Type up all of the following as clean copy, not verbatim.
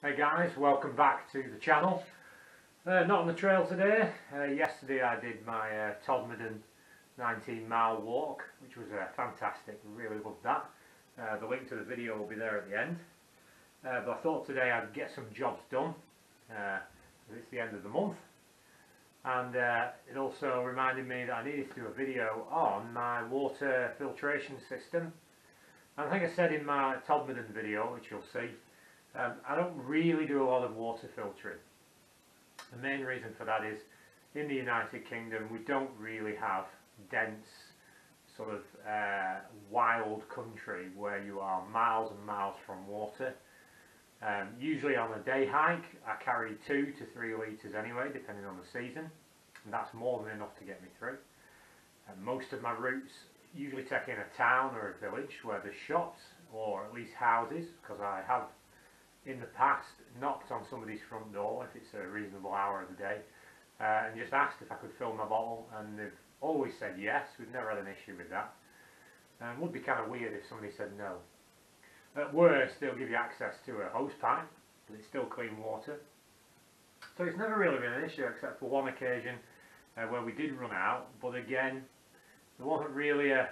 Hey guys, welcome back to the channel. Not on the trail today. Yesterday I did my Todmorden 19-mile walk, which was fantastic. Really loved that. The link to the video will be there at the end. But I thought today I'd get some jobs done. It's the end of the month. And it also reminded me that I needed to do a video on my water filtration system. And I think I said in my Todmorden video, which you'll see, I don't really do a lot of water filtering. The main reason for that is in the United Kingdom we don't really have dense sort of wild country where you are miles and miles from water. Usually on a day hike I carry 2 to 3 litres anyway, depending on the season, and that's more than enough to get me through. Most of my routes usually take in a town or a village where there's shops or at least houses, because I have in the past knocked on somebody's front door if it's a reasonable hour of the day and just asked if I could fill my bottle, and they've always said yes. We've never had an issue with that. It would be kind of weird if somebody said no. At worst they'll give you access to a hose pipe, but it's still clean water. So it's never really been an issue except for one occasion where we did run out, but again there wasn't really a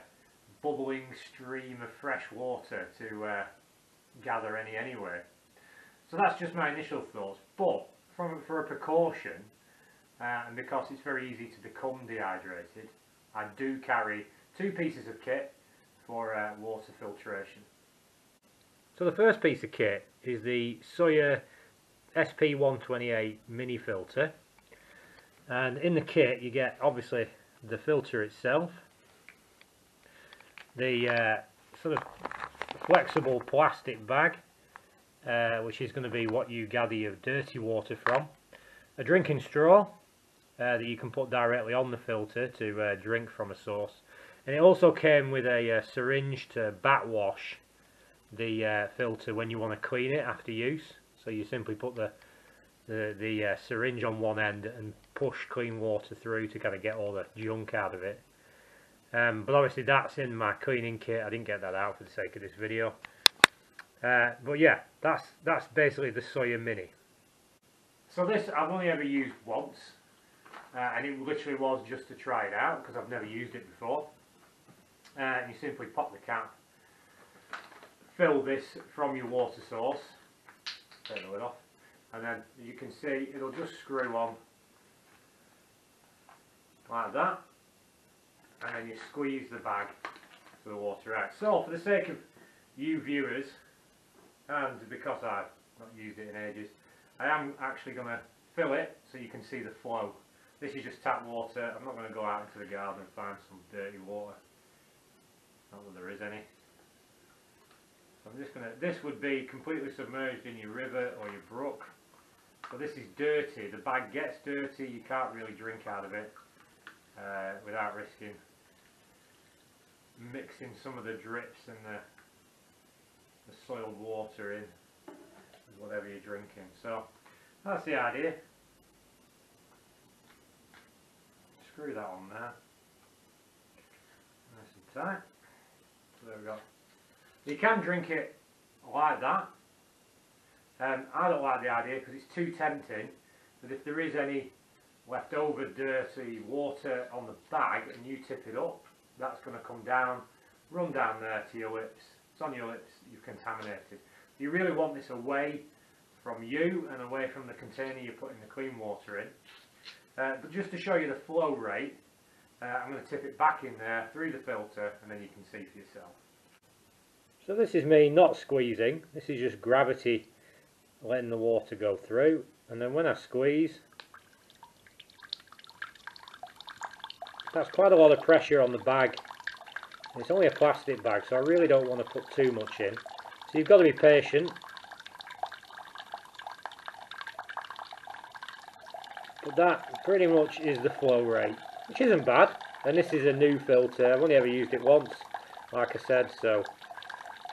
bubbling stream of fresh water to gather any anyway. So that's just my initial thoughts, but for a precaution, and because it's very easy to become dehydrated, I do carry 2 pieces of kit for water filtration. So the first piece of kit is the SAWYER SP128 mini filter, and in the kit you get obviously the filter itself, the sort of flexible plastic bag, which is going to be what you gather your dirty water from, a drinking straw that you can put directly on the filter to drink from a source, and it also came with a syringe to bat wash the filter when you want to clean it after use. So you simply put the syringe on one end and push clean water through to kind of get all the junk out of it. But obviously that's in my cleaning kit. I didn't get that out for the sake of this video. But yeah, that's basically the SAWYER Mini. So this I've only ever used once, and it literally was just to try it out because I've never used it before. And you simply pop the cap, fill this from your water source, take the lid off, and then you can see it'll just screw on like that, and then you squeeze the bag for the water out. So for the sake of you viewers, and because I've not used it in ages, I am actually going to fill it so you can see the flow. This is just tap water. I'm not going to go out into the garden and find some dirty water. Not that there is any. So I'm just going to, this would be completely submerged in your river or your brook. So this is dirty. The bag gets dirty. You can't really drink out of it without risking mixing some of the drips and the soiled water in with whatever you're drinking. So that's the idea. Screw that on there, nice and tight. So there we go. You can drink it like that. I don't like the idea because it's too tempting, but if there is any leftover dirty water on the bag and you tip it up, that's going to come down, run down there to your lips. It's on your lips, you've contaminated. You really want this away from you and away from the container you're putting the clean water in. But just to show you the flow rate, I'm going to tip it back in there through the filter, and then you can see for yourself. So this is me not squeezing, this is just gravity letting the water go through, and then when I squeeze, that's quite a lot of pressure on the bag. It's only a plastic bag, so I really don't want to put too much in. So you've got to be patient. But that pretty much is the flow rate, which isn't bad. And this is a new filter. I've only ever used it once, like I said. So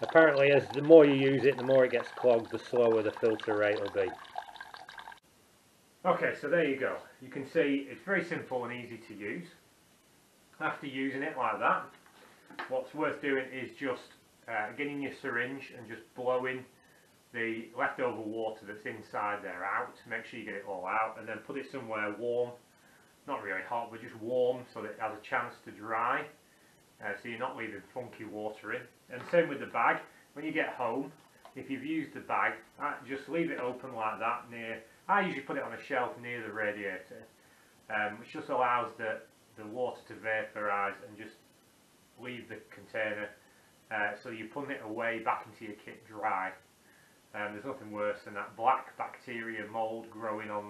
apparently, as the more you use it, the more it gets clogged, the slower the filter rate will be. Okay, so there you go. You can see it's very simple and easy to use. After using it like that, what's worth doing is just getting your syringe and just blowing the leftover water that's inside there out. Make sure you get it all out, and then put it somewhere warm, not really hot, but just warm, so that it has a chance to dry, so you're not leaving funky water in. And same with the bag. When you get home, if you've used the bag, just leave it open like that. I usually put it on a shelf near the radiator, which just allows the water to vaporise and just leave the container, so you're putting it away back into your kit dry. There's nothing worse than that black bacteria mould growing on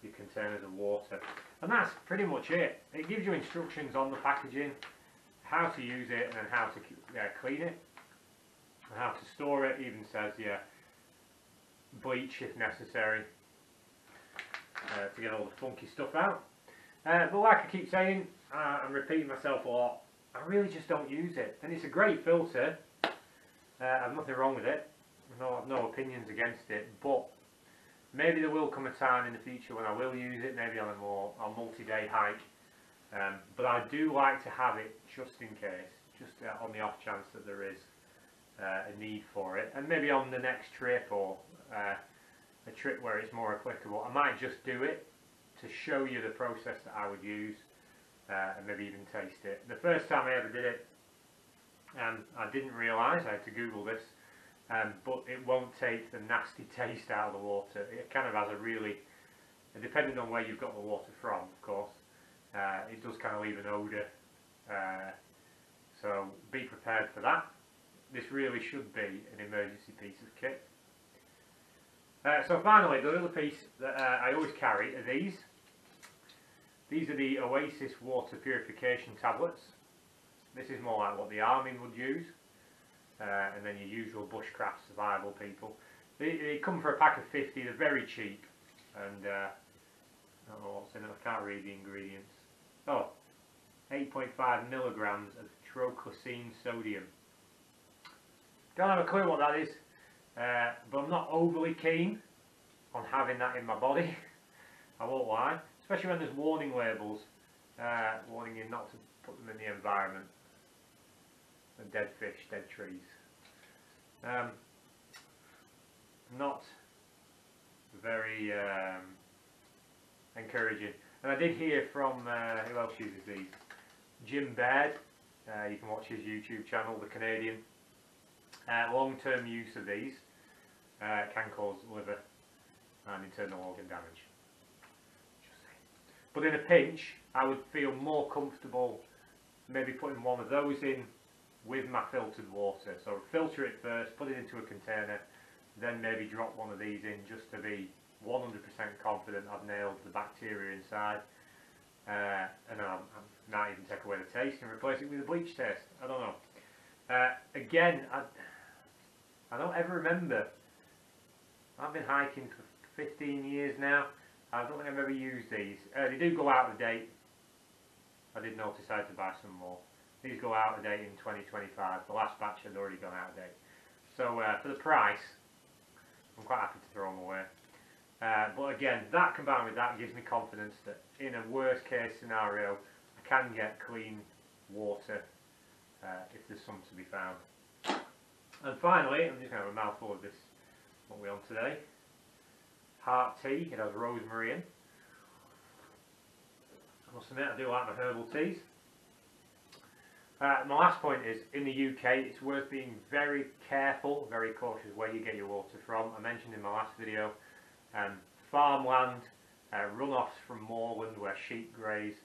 your containers of water. And that's pretty much it. It gives you instructions on the packaging, how to use it, and then how to clean it, and how to store it. Even says, bleach if necessary, to get all the funky stuff out. But like I keep saying, I'm repeating myself a lot, I really just don't use it. And it's a great filter. I have nothing wrong with it. No opinions against it, but maybe there will come a time in the future when I will use it, maybe on a multi-day hike. But I do like to have it just in case, just on the off chance that there is a need for it. And maybe on the next trip, or a trip where it's more applicable, I might just do it to show you the process that I would use, and maybe even taste it. The first time I ever did it, I didn't realise, I had to Google this, but it won't take the nasty taste out of the water. It kind of has a really, depending on where you've got the water from, of course, it does kind of leave an odour, so be prepared for that. This really should be an emergency piece of kit. So finally, the little piece that I always carry are these. These are the OASIS water purification tablets. This is more like what the army would use, and then your usual bushcraft survival people. They come for a pack of 50, they're very cheap, and I don't know what's in it, I can't read the ingredients. Oh, 8.5 milligrams of trochlocene sodium. Don't have a clue what that is, but I'm not overly keen on having that in my body. I won't lie, especially when there's warning labels warning you not to put them in the environment. And dead fish, dead trees. Not very encouraging. And I did hear from, who else uses these? Jim Baird. You can watch his YouTube channel, the Canadian. Long-term use of these can cause liver and internal organ damage. Just saying. But in a pinch, I would feel more comfortable maybe putting one of those in with my filtered water. So filter it first, put it into a container, then maybe drop one of these in just to be 100% confident I've nailed the bacteria inside. And I might even take away the taste and replace it with a bleach taste. I don't know. Again, I don't ever remember. I've been hiking for 15 years now. I don't think I've ever used these. They do go out of date. I did notice I had to buy some more. These go out of date in 2025. The last batch had already gone out of date. So for the price, I'm quite happy to throw them away. But again, that combined with that gives me confidence that in a worst case scenario, I can get clean water if there's some to be found. And finally, I'm just going to have a mouthful of this, what we're on today. Heart tea, it has rosemary in. I must admit, I do like my herbal teas. My last point is, in the UK, it's worth being very careful, very cautious where you get your water from. I mentioned in my last video, farmland, runoffs from moorland where sheep graze.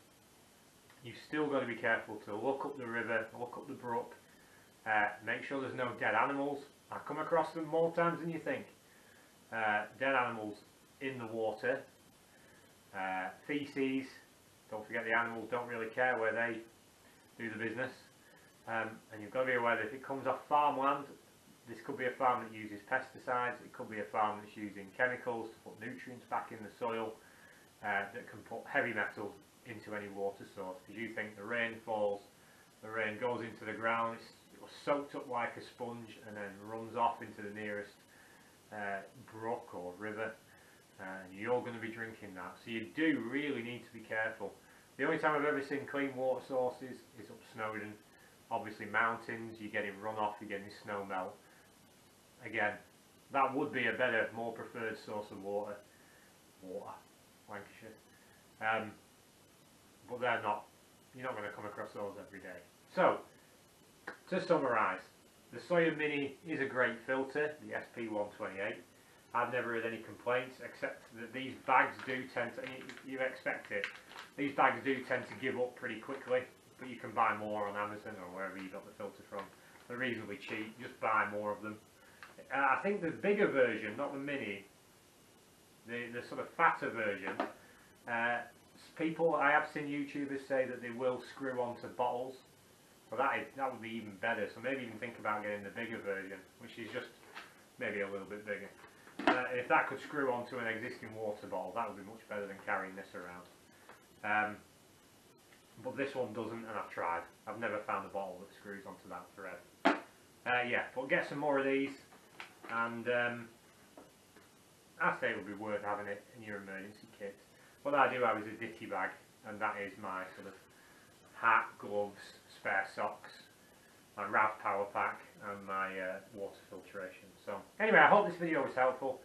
You've still got to be careful to look up the river, look up the brook, make sure there's no dead animals. I come across them more times than you think. Dead animals in the water, feces. Don't forget the animals don't really care where they do the business, and you've got to be aware that if it comes off farmland, this could be a farm that uses pesticides, it could be a farm that's using chemicals to put nutrients back in the soil, that can put heavy metals into any water source. Because you think the rain falls, the rain goes into the ground, it's soaked up like a sponge and then runs off into the nearest brook or river, and you're going to be drinking that. So you do really need to be careful. The only time I've ever seen clean water sources is up Snowdon. Obviously mountains, you're getting runoff, you're getting snow melt. Again, that would be a better, more preferred source of water. Lancashire. But they're not. You're not going to come across those every day. So, to summarise, the SAWYER Mini is a great filter, the SP128. I've never had any complaints, except that these bags do tend to, you expect it, these bags do tend to give up pretty quickly, but you can buy more on Amazon or wherever you got the filter from. They're reasonably cheap, just buy more of them. I think the bigger version, not the Mini, the sort of fatter version, people, I have seen YouTubers say that they will screw onto bottles, so that would be even better. So maybe even think about getting the bigger version, which is just maybe a little bit bigger. If that could screw onto an existing water bottle, that would be much better than carrying this around. But this one doesn't, and I've tried. I've never found a bottle that screws onto that thread. Yeah, but get some more of these, and I say it would be worth having it in your emergency kit. What I do have is a ditty bag, and that is my sort of hat, gloves, spare socks, my Ralph power pack, and my water filtration. So anyway, I hope this video was helpful.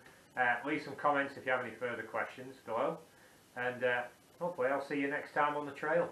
Leave some comments if you have any further questions below, and hopefully I'll see you next time on the trail.